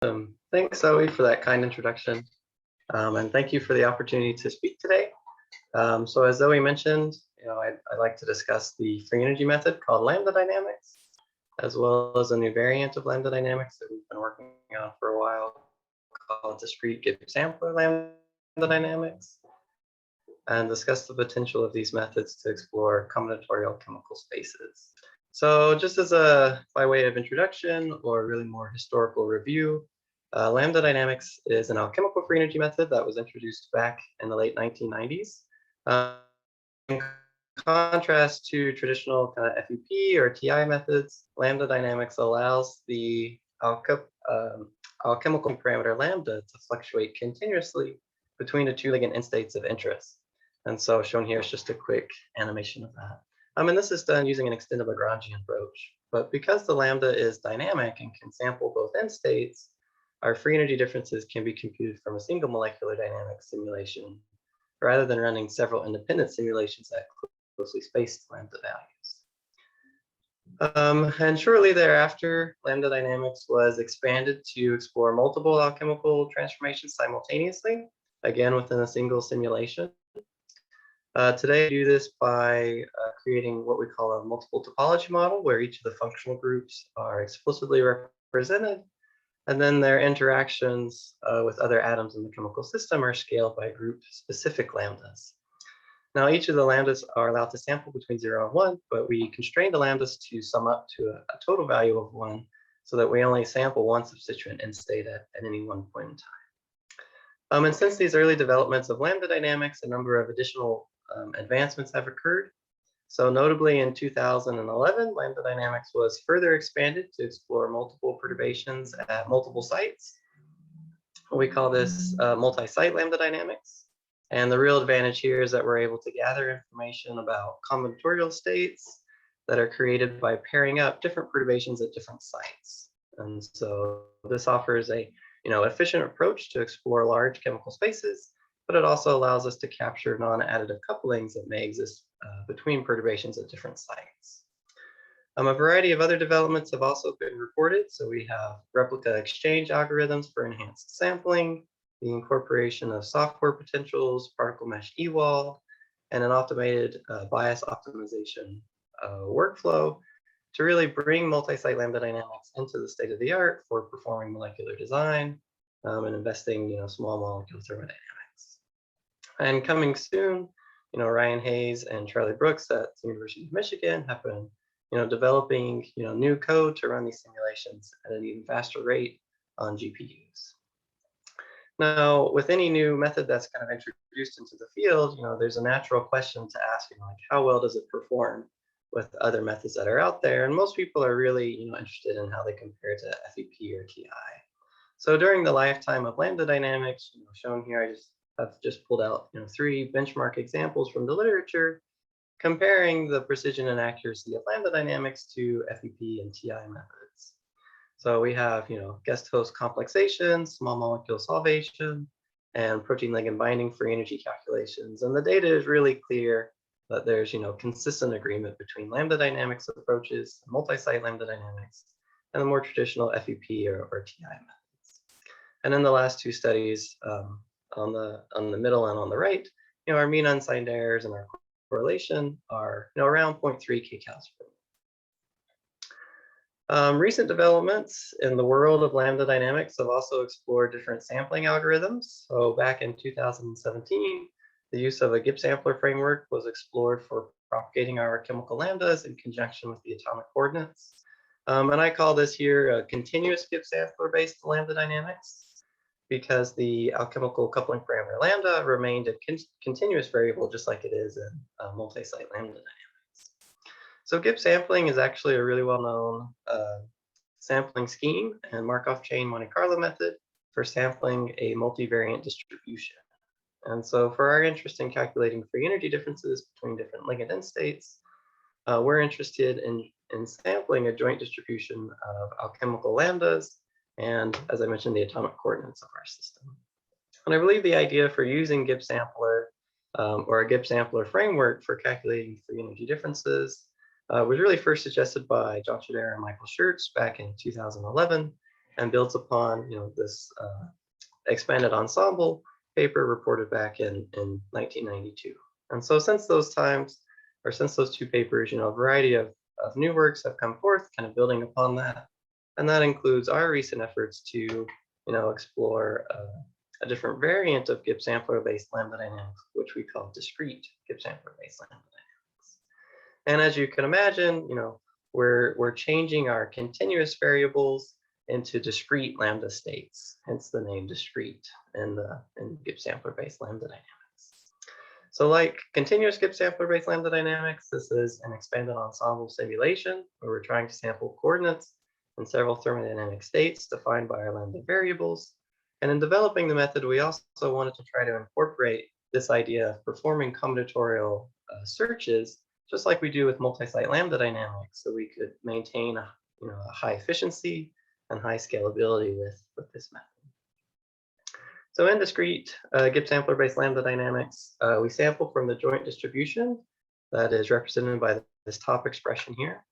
Thanks, Zoe, for that kind introduction. And thank you for the opportunity to speak today. So as Zoe mentioned, I'd like to discuss the free energy method called Lambda dynamics, as well as a new variant of Lambda dynamics that we've been working on for a while called discrete Gibbs sampler Lambda dynamics, and discuss the potential of these methods to explore combinatorial chemical spaces. So just by way of introduction or really more historical review, Lambda dynamics is an alchemical free energy method that was introduced back in the late 1990s. In contrast to traditional kind of FEP or TI methods, Lambda dynamics allows the alchemical parameter lambda to fluctuate continuously between the two ligand end states of interest. And so shown here is just a quick animation of that. And this is done using an extended Lagrangian approach. But because the lambda is dynamic and can sample both end states, our free energy differences can be computed from a single molecular dynamics simulation, rather than running several independent simulations at closely spaced lambda values. And shortly thereafter, lambda dynamics was expanded to explore multiple alchemical transformations simultaneously, again within a single simulation. Today, we do this by creating what we call a multiple topology model, where each of the functional groups are explicitly represented, and then their interactions with other atoms in the chemical system are scaled by group-specific lambdas. Now, each of the lambdas are allowed to sample between 0 and 1, but we constrain the lambdas to sum up to a total value of 1, so that we only sample one substituent end state at any one point in time. And since these early developments of lambda dynamics, a number of additional advancements have occurred. So notably in 2011, lambda dynamics was further expanded to explore multiple perturbations at multiple sites. We call this multi-site lambda dynamics. And the real advantage here is that we're able to gather information about combinatorial states that are created by pairing up different perturbations at different sites. And so this offers a efficient approach to explore large chemical spaces, but it also allows us to capture non-additive couplings that may exist between perturbations at different sites. A variety of other developments have also been reported. So we have replica exchange algorithms for enhanced sampling, the incorporation of software potentials, particle mesh EWAL, and an automated bias optimization workflow to really bring multi-site lambda dynamics into the state of the art for performing molecular design and investing small molecule thermodynamics. And coming soon, Ryan Hayes and Charlie Brooks at the University of Michigan have been developing new code to run these simulations at an even faster rate on GPUs. Now, with any new method that's kind of introduced into the field, there's a natural question to ask, like, how well does it perform with other methods that are out there? And most people are really interested in how they compare to FEP or TI. So during the lifetime of lambda dynamics, shown here, I've just pulled out 3 benchmark examples from the literature comparing the precision and accuracy of lambda dynamics to FEP and TI methods. So we have guest host complexation, small molecule solvation, and protein ligand binding free energy calculations. And the data is really clear that there's consistent agreement between lambda dynamics approaches, multi-site lambda dynamics, and the more traditional FEP or TI methods. And in the last 2 studies, on the middle and on the right, our mean unsigned errors and our correlation are around 0.3 kcals per mole. Recent developments in the world of lambda dynamics have also explored different sampling algorithms. So back in 2017, the use of a Gibbs sampler framework was explored for propagating our chemical lambdas in conjunction with the atomic coordinates. And I call this here a continuous Gibbs sampler-based lambda dynamics, because the alchemical coupling parameter lambda remained a continuous variable, just like it is in multi-site lambda dynamics. So Gibbs sampling is actually a really well-known sampling scheme and Markov chain Monte Carlo method for sampling a multivariant distribution. And so for our interest in calculating free energy differences between different ligand end states, we're interested in sampling a joint distribution of alchemical lambdas and, as I mentioned, the atomic coordinates of our system. And I believe the idea for using Gibbs sampler or a Gibbs sampler framework for calculating free energy differences was really first suggested by John Chodera and Michael Schertz back in 2011. and builds upon this expanded ensemble paper reported back in 1992. And so since those times, or since those two papers, a variety of new works have come forth, kind of building upon that. And that includes our recent efforts to explore a different variant of Gibbs sampler-based lambda dynamics, which we call discrete Gibbs sampler-based lambda dynamics. And as you can imagine, we're changing our continuous variables into discrete lambda states, hence the name discrete in Gibbs sampler-based lambda dynamics. So like continuous Gibbs sampler-based lambda dynamics, this is an expanded ensemble simulation where we're trying to sample coordinates in several thermodynamic states defined by our lambda variables. And in developing the method, we also wanted to try to incorporate this idea of performing combinatorial searches, just like we do with multi-site lambda dynamics, so we could maintain a high efficiency and high scalability with this method. So in discrete Gibbs sampler-based lambda dynamics, we sample from the joint distribution that is represented by this top expression here.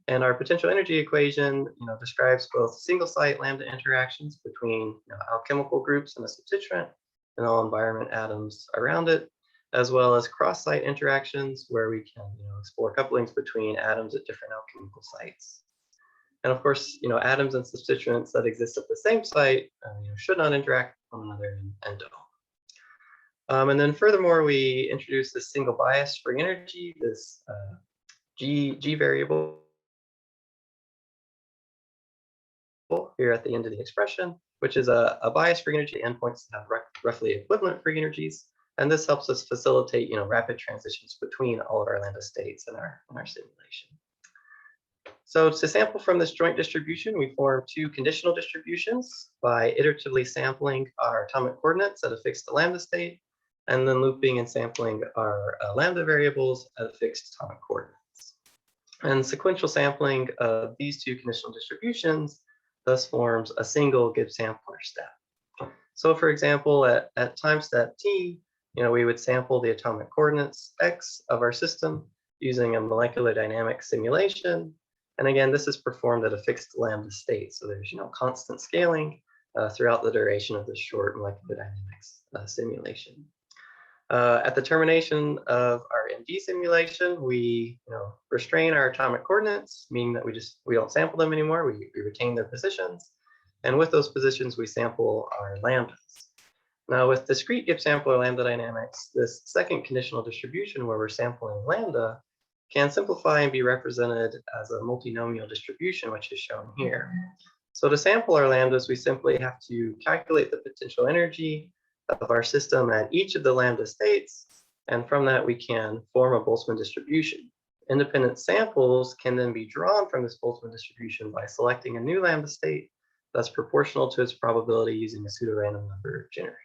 And our potential energy equation describes both single-site lambda interactions between alchemical groups in a substituent and all environment atoms around it, as well as cross-site interactions where we can explore couplings between atoms at different alchemical sites. And of course, atoms and substituents that exist at the same site should not interact with one another and don't. And then furthermore, we introduce this single bias free energy, this G variable here at the end of the expression, which is a bias free energy endpoints that have roughly equivalent free energies. And this helps us facilitate rapid transitions between all of our lambda states in our simulation. So to sample from this joint distribution, we form two conditional distributions by iteratively sampling our atomic coordinates at a fixed lambda state, and then looping and sampling our lambda variables at a fixed atomic coordinates. And sequential sampling of these two conditional distributions thus forms a single Gibbs sampler step. So for example, at time step t, we would sample the atomic coordinates x of our system using a molecular dynamics simulation. And again, this is performed at a fixed lambda state. So there's constant scaling throughout the duration of this short molecular dynamics simulation. At the termination of our MD simulation, we restrain our atomic coordinates, meaning that we don't sample them anymore. We retain their positions. And with those positions, we sample our lambdas. Now with discrete Gibbs sampler lambda dynamics, this second conditional distribution where we're sampling lambda can simplify and be represented as a multinomial distribution, which is shown here. So to sample our lambdas, we simply have to calculate the potential energy of our system at each of the lambda states, and from that we can form a Boltzmann distribution. Independent samples can then be drawn from this Boltzmann distribution by selecting a new lambda state that's proportional to its probability using a pseudorandom number generator.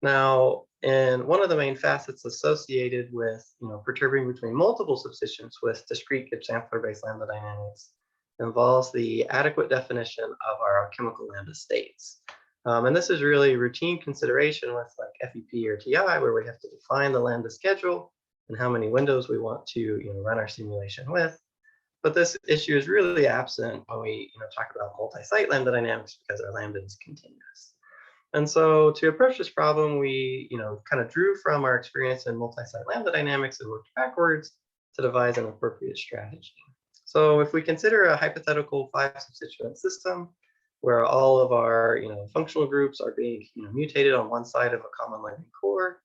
Now, and one of the main facets associated with perturbing between multiple substituents with discrete Gibbs sampler-based lambda dynamics involves the adequate definition of our chemical lambda states. And this is really routine consideration with like FEP or TI, where we have to define the lambda schedule and how many windows we want to run our simulation with. But this issue is really absent when we talk about multi-site lambda dynamics because our lambda is continuous. And so to approach this problem, we kind of drew from our experience in multi-site lambda dynamics and worked backwards to devise an appropriate strategy. So if we consider a hypothetical 5-substituent system where all of our functional groups are being mutated on one side of a common living core,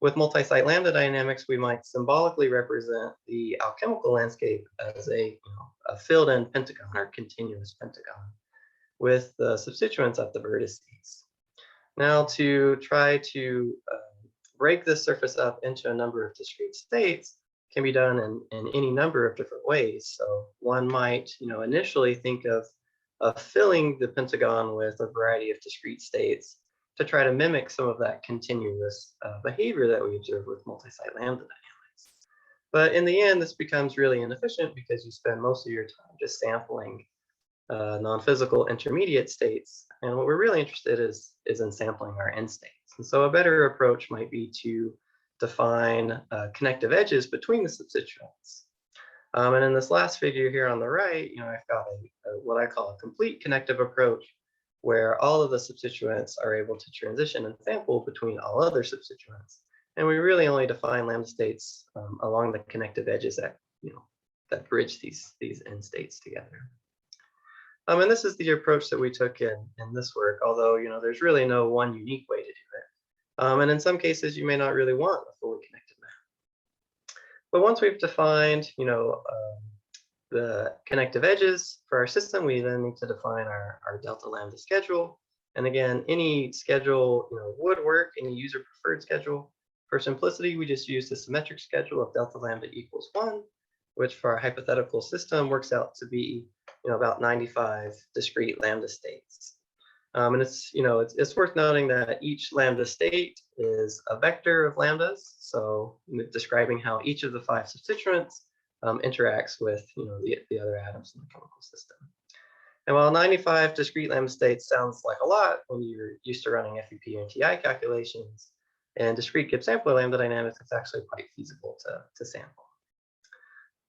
with multi-site lambda dynamics, we might symbolically represent the alchemical landscape as a filled-in pentagon or continuous pentagon with the substituents at the vertices. Now, to try to break this surface up into a number of discrete states can be done in any number of different ways. So one might initially think of filling the pentagon with a variety of discrete states to try to mimic some of that continuous behavior that we observe with multi-site lambda dynamics. But in the end, this becomes really inefficient because you spend most of your time just sampling non-physical intermediate states. And what we're really interested is in sampling our end states. And so a better approach might be to define connective edges between the substituents. And in this last figure here on the right, I've got what I call a complete connective approach, where all of the substituents are able to transition and sample between all other substituents. And we really only define lambda states along the connective edges that bridge these end states together. And this is the approach that we took in this work, although there's really no one unique way to do it. And in some cases, you may not really want a fully connected map. But once we've defined, the connective edges for our system, we then need to define our delta lambda schedule. And again, any schedule would work, any user preferred schedule. For simplicity, we just use the symmetric schedule of delta lambda equals 1, which for our hypothetical system works out to be about 95 discrete lambda states. And it's worth noting that each lambda state is a vector of lambdas, so describing how each of the 5 substituents interacts with the other atoms in the chemical system. And while 95 discrete lambda states sounds like a lot when you're used to running FEP and TI calculations, and discrete Gibbs sampler lambda dynamics, it's actually quite feasible to sample.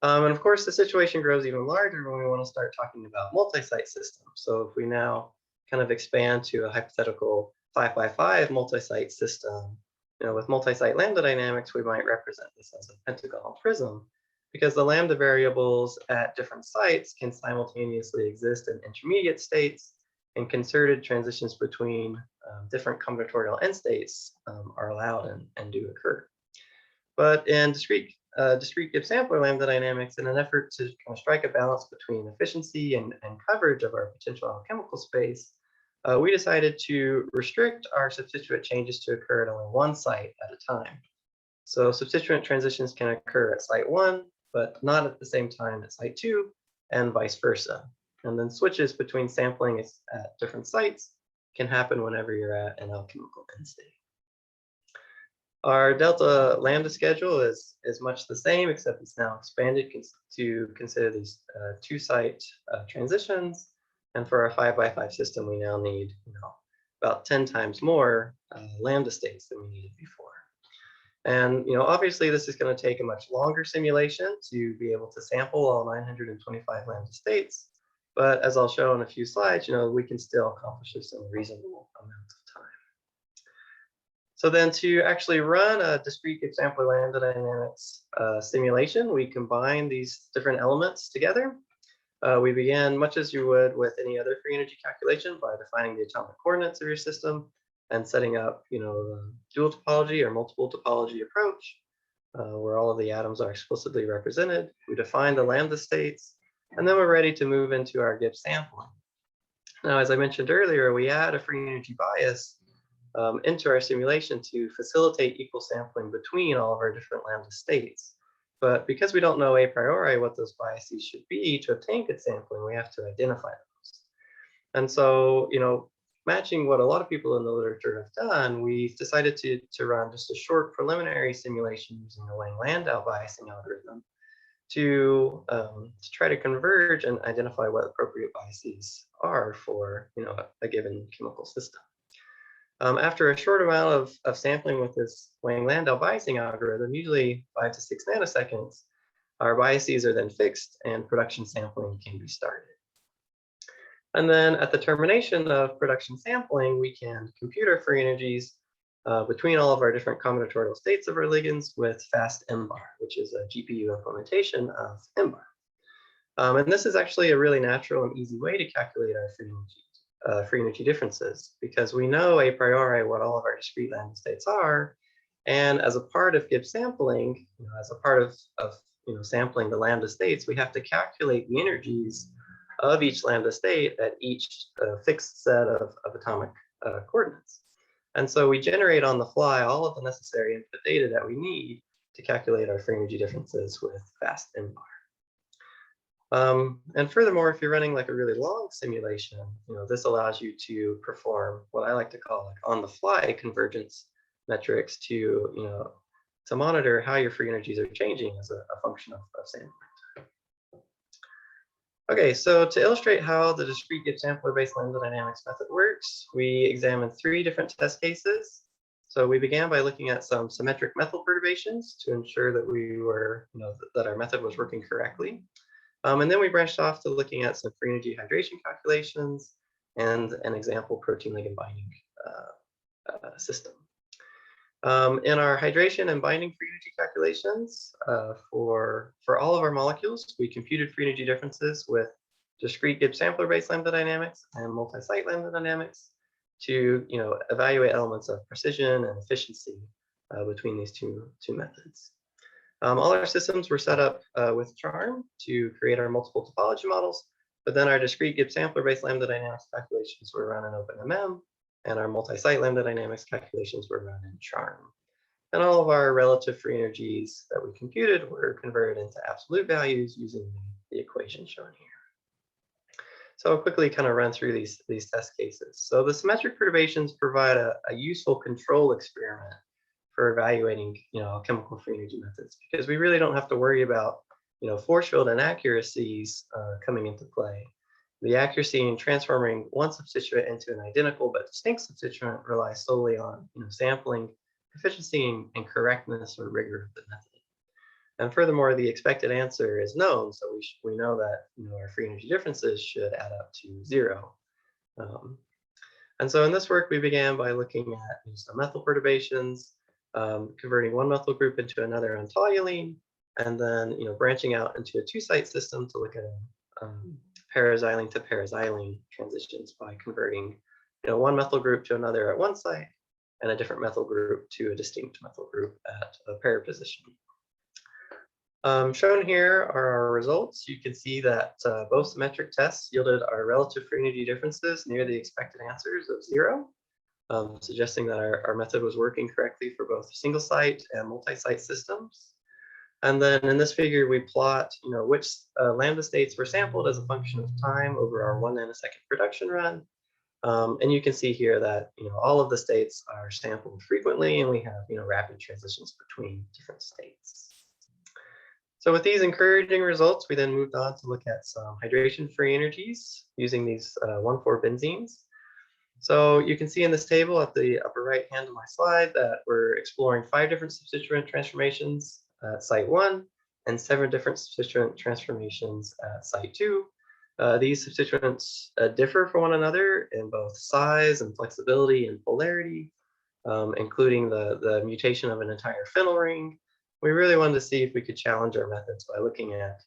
And of course, the situation grows even larger when we want to start talking about multi-site systems. So if we now kind of expand to a hypothetical 5x5 multi-site system, with multi-site lambda dynamics, we might represent this as a pentagonal prism, because the lambda variables at different sites can simultaneously exist in intermediate states, and concerted transitions between different combinatorial end states are allowed and do occur. But in discrete Gibbs sampler lambda dynamics, in an effort to kind of strike a balance between efficiency and coverage of our potential alchemical space, we decided to restrict our substituent changes to occur at only one site at a time. So substituent transitions can occur at site 1, but not at the same time at site 2, and vice versa. And then switches between sampling at different sites can happen whenever you're at an alchemical end state. Our delta lambda schedule is much the same, except it's now expanded to consider these 2-site transitions. And for our 5x5 system, we now need about 10 times more lambda states than we needed before. And obviously, this is going to take a much longer simulation to be able to sample all 925 lambda states. But as I'll show in a few slides, we can still accomplish this in a reasonable amount of time. So then to actually run a discrete Gibbs sampler lambda dynamics simulation, we combine these different elements together. We began much as you would with any other free energy calculation by defining the atomic coordinates of your system and setting up, the dual topology or multiple topology approach, where all of the atoms are explicitly represented. We define the lambda states, and then we're ready to move into our Gibbs sampling. Now, as I mentioned earlier, we add a free energy bias into our simulation to facilitate equal sampling between all of our different lambda states. But because we don't know a priori what those biases should be to obtain good sampling, we have to identify those. And so, matching what a lot of people in the literature have done, we've decided to run just a short preliminary simulation using the Wang-Landau biasing algorithm to try to converge and identify what appropriate biases are for a given chemical system. After a short amount of sampling with this Wang-Landau biasing algorithm, usually 5 to 6 nanoseconds, our biases are then fixed and production sampling can be started. And then at the termination of production sampling, we can compute our free energies between all of our different combinatorial states of our ligands with fast MBAR, which is a GPU implementation of MBAR. And this is actually a really natural and easy way to calculate our free energy differences, because we know a priori what all of our discrete lambda states are, and as a part of Gibbs sampling, as a part of sampling the lambda states, we have to calculate the energies of each lambda state at each fixed set of atomic coordinates. And so we generate on the fly all of the necessary input data that we need to calculate our free energy differences with fast MBAR. And furthermore, if you're running like a really long simulation, this allows you to perform what I like to call like on-the-fly convergence metrics to monitor how your free energies are changing as a function of sampling. Okay, so to illustrate how the discrete Gibbs sampler-based lambda dynamics method works, we examined 3 different test cases. So we began by looking at some symmetric method perturbations to ensure that that our method was working correctly. And then we branched off to looking at some free energy hydration calculations and an example protein ligand binding system. In our hydration and binding free energy calculations for all of our molecules, we computed free energy differences with discrete Gibbs sampler-based lambda dynamics and multi-site lambda dynamics to evaluate elements of precision and efficiency between these two methods. All our systems were set up with Charm to create our multiple topology models, but then our discrete Gibbs sampler-based lambda dynamics calculations were run in OpenMM, and our multi-site lambda dynamics calculations were run in Charm. And all of our relative free energies that we computed were converted into absolute values using the equation shown here. So I'll quickly kind of run through these test cases. So the symmetric perturbations provide a useful control experiment for evaluating chemical free energy methods, because we really don't have to worry about force field inaccuracies coming into play. The accuracy in transforming one substituent into an identical but distinct substituent relies solely on sampling efficiency and correctness or rigor of the method. And furthermore, the expected answer is known, so we know that our free energy differences should add up to 0. And so in this work, we began by looking at some methyl perturbations, converting one methyl group into another on toluene, and then branching out into a two-site system to look at paraxylene to paraxylene transitions by converting one methyl group to another at one site and a different methyl group to a distinct methyl group at a pair position. Shown here are our results. You can see that both symmetric tests yielded our relative free energy differences near the expected answers of 0, suggesting that our method was working correctly for both single site and multi-site systems. And then in this figure, we plot which lambda states were sampled as a function of time over our 1 nanosecond production run. And you can see here that all of the states are sampled frequently, and we have rapid transitions between different states. So with these encouraging results, we then moved on to look at some hydration-free energies using these 1,4-benzenes. So you can see in this table at the upper right hand of my slide that we're exploring 5 different substituent transformations at site 1 and 7 different substituent transformations at site 2. These substituents differ from one another in both size and flexibility and polarity, including the mutation of an entire phenyl ring. We really wanted to see if we could challenge our methods by looking at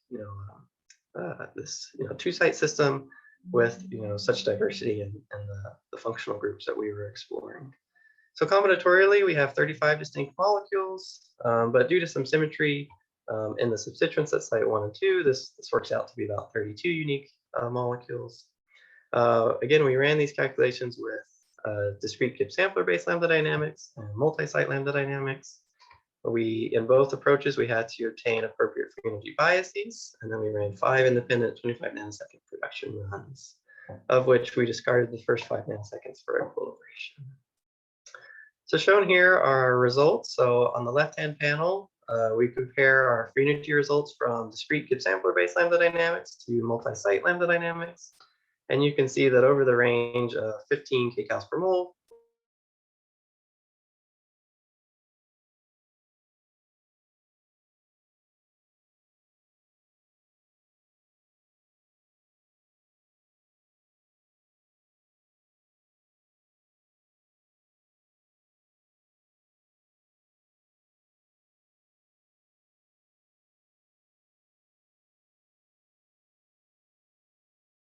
this two-site system with such diversity in the functional groups that we were exploring. So combinatorially, we have 35 distinct molecules, but due to some symmetry in the substituents at site 1 and 2, this works out to be about 32 unique molecules. Again, we ran these calculations with discrete Gibbs sampler-based lambda dynamics and multi-site lambda dynamics. In both approaches, we had to obtain appropriate free energy biases, and then we ran 5 independent 25 nanosecond production runs, of which we discarded the first 5 nanoseconds for equilibration. So shown here are our results. So on the left-hand panel, we compare our free energy results from discrete Gibbs sampler-based lambda dynamics to multi-site lambda dynamics. And you can see that over the range of 15 kcal per mole,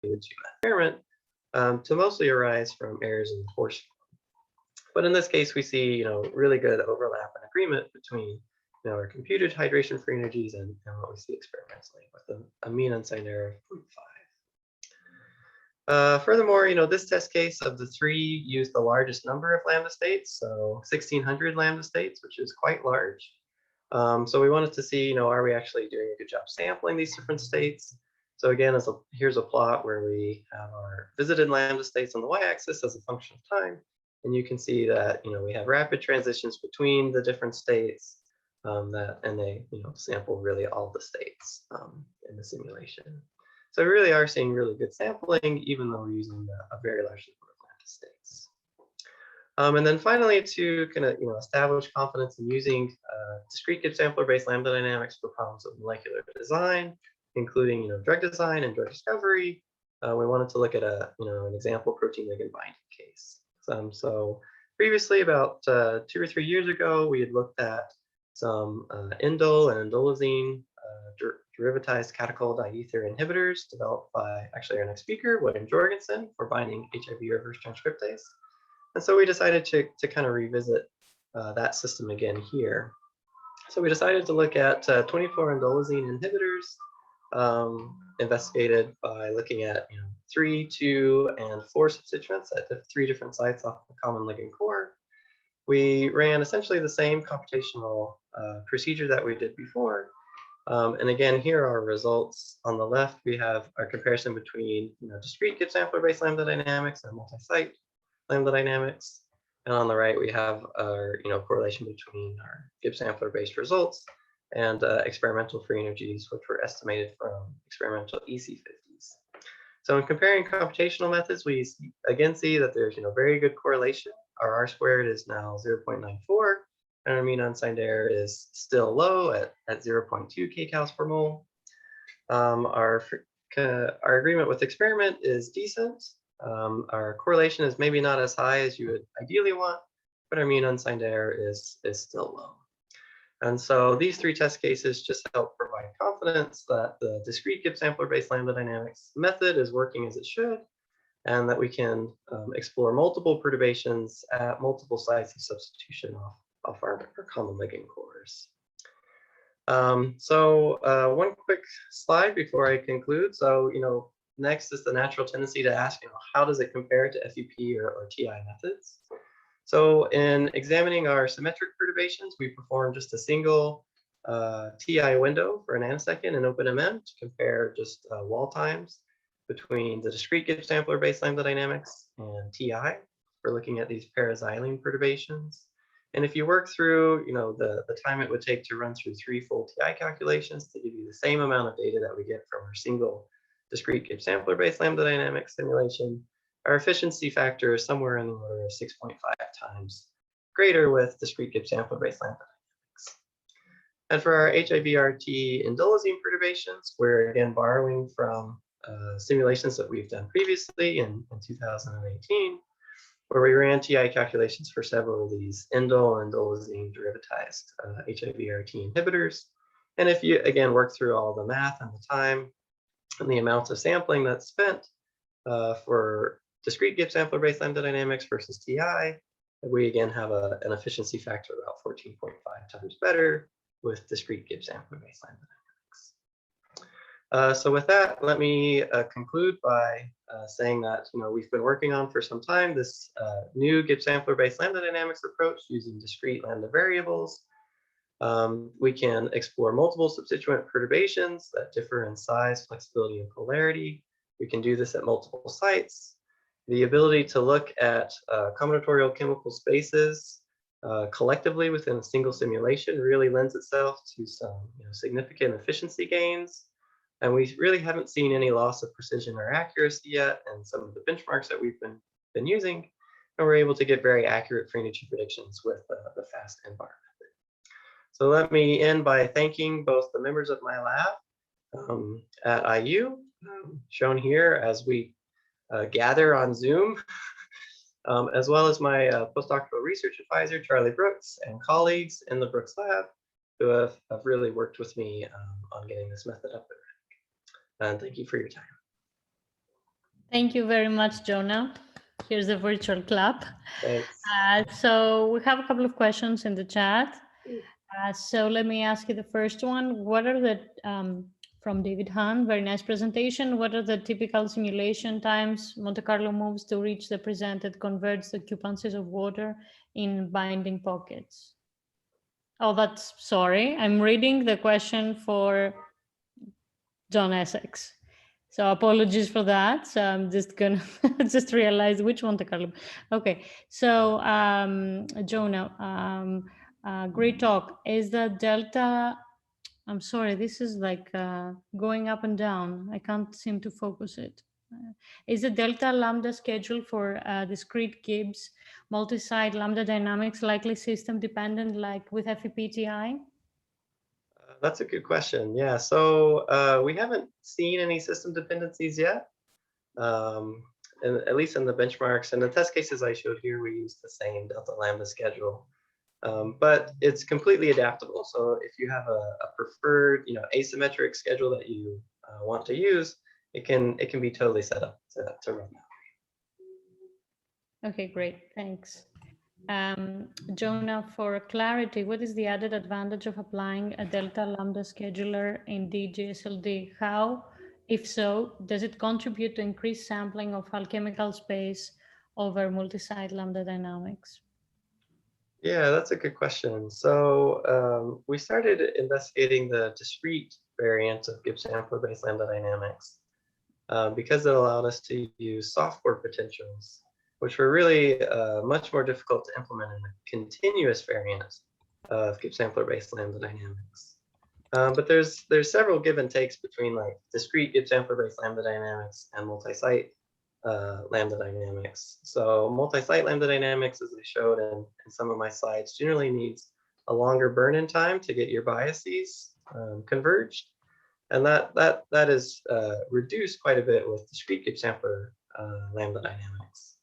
to experiment to mostly arise from errors in the force field. But in this case, we see really good overlap and agreement between our computed hydration free energies and what we see experimentally with a mean unsigned error of 0.5. Furthermore, this test case of the 3 used the largest number of lambda states, so 1,600 lambda states, which is quite large. So we wanted to see, are we actually doing a good job sampling these different states? So again, here's a plot where we have our visited lambda states on the y-axis as a function of time. And you can see that we have rapid transitions between the different states, and they sample really all the states in the simulation. So we really are seeing really good sampling, even though we're using a very large number of lambda states. And then finally, to kind of establish confidence in using discrete Gibbs sampler-based lambda dynamics for problems of molecular design, including drug design and drug discovery, we wanted to look at an example protein ligand binding case. So previously, about 2 or 3 years ago, we had looked at some indole and indolazine derivatized catechol diether inhibitors developed by actually our next speaker, William Jorgensen, for binding HIV reverse transcriptase. And so we decided to kind of revisit that system again here. So we decided to look at 24 indolazine inhibitors investigated by looking at 3, 2, and 4 substituents at 3 different sites off the common ligand core. We ran essentially the same computational procedure that we did before. And again, here are our results. On the left, we have our comparison between discrete Gibbs sampler-based lambda dynamics and multi-site lambda dynamics. And on the right, we have our correlation between our Gibbs sampler-based results and experimental free energies, which were estimated from experimental EC50s. So in comparing computational methods, we again see that there's very good correlation. Our R squared is now 0.94, and our mean unsigned error is still low at 0.2 kcals per mole. Our agreement with experiment is decent. Our correlation is maybe not as high as you would ideally want, but our mean unsigned error is still low. And so these 3 test cases just help provide confidence that the discrete Gibbs sampler-based lambda dynamics method is working as it should, and that we can explore multiple perturbations at multiple sites of substitution off our common ligand cores. One quick slide before I conclude. So, next is the natural tendency to ask, how does it compare to FUP or TI methods? So in examining our symmetric perturbations, we performed just a single TI window for a nanosecond in OpenMM to compare just wall times between the discrete Gibbs sampler-based lambda dynamics and TI for looking at these paraxylene perturbations. And if you work through, the time it would take to run through 3 full TI calculations to give you the same amount of data that we get from our single discrete Gibbs sampler-based lambda dynamics simulation, our efficiency factor is somewhere in the order of 6.5 times greater with discrete Gibbs sampler-based lambda dynamics. And for our HIV-RT indolazine perturbations, we're again borrowing from simulations that we've done previously in 2018, where we ran TI calculations for several of these indole and indolazine derivatized HIV-RT inhibitors. And if you, again, work through all the math and the time and the amounts of sampling that's spent for discrete Gibbs sampler-based lambda dynamics versus TI, we again have an efficiency factor about 14.5 times better with discrete Gibbs sampler-based lambda dynamics. So with that, let me conclude by saying that we've been working on for some time this new Gibbs sampler-based lambda dynamics approach using discrete lambda variables. We can explore multiple substituent perturbations that differ in size, flexibility, and polarity. We can do this at multiple sites. The ability to look at combinatorial chemical spaces collectively within a single simulation really lends itself to some significant efficiency gains. And we really haven't seen any loss of precision or accuracy yet in some of the benchmarks that we've been using. And we're able to get very accurate free energy predictions with the fast NBAR method. So let me end by thanking both the members of my lab at IU, shown here as we gather on Zoom, as well as my postdoctoral research advisor, Charlie Brooks, and colleagues in the Brooks lab who have really worked with me on getting this method up and running. And thank you for your time. Thank you very much, Jonah. Here's a virtual clap. Thanks. So we have a couple of questions in the chat. So let me ask you the first one. What are the, from David Hahn, very nice presentation. What are the typical simulation times Monte Carlo moves to reach the presented converts the occupancies of water in binding pockets? Oh, that's, sorry. I'm reading the question for John Essex. So apologies for that. So I'm just gonna just realize which Monte Carlo. Okay, so Jonah, great talk. Is the delta, I'm sorry, this is like going up and down. I can't seem to focus it. Is the delta lambda schedule for discrete Gibbs multi-site lambda dynamics likely system dependent like with FEPTI? That's a good question. Yeah, so we haven't seen any system dependencies yet. And at least in the benchmarks and the test cases I showed here, we use the same delta lambda schedule. But it's completely adaptable. So if you have a preferred, asymmetric schedule that you want to use, it can be totally set up to run that. Okay, great, thanks. Jonah, for clarity, what is the added advantage of applying a delta lambda scheduler in DGSLD? How, if so, does it contribute to increased sampling of alchemical space over multi-site lambda dynamics? Yeah, that's a good question. So we started investigating the discrete variant of Gibbs sampler-based lambda dynamics because it allowed us to use software potentials, which were really much more difficult to implement in a continuous variant of Gibbs sampler-based lambda dynamics. But there's several give and takes between like discrete Gibbs sampler-based lambda dynamics and multi-site lambda dynamics. So multi-site lambda dynamics, as I showed in some of my slides, generally needs a longer burn-in time to get your biases converged. And that is reduced quite a bit with discrete Gibbs sampler lambda dynamics.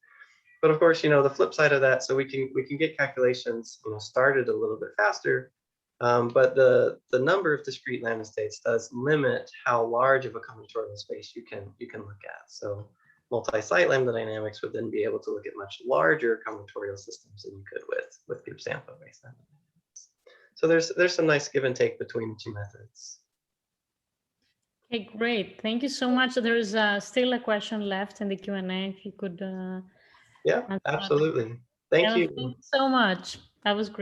But of course, the flip side of that, so we can get calculations started a little bit faster, but the number of discrete lambda states does limit how large of a combinatorial space you can look at. So multi-site lambda dynamics would then be able to look at much larger combinatorial systems than you could with Gibbs sampler-based lambda dynamics. So there's some nice give and take between the two methods. Okay, great. Thank you so much. There's still a question left in the Q&A. If you could. Yeah, absolutely. Thank you. Thank you so much. That was great.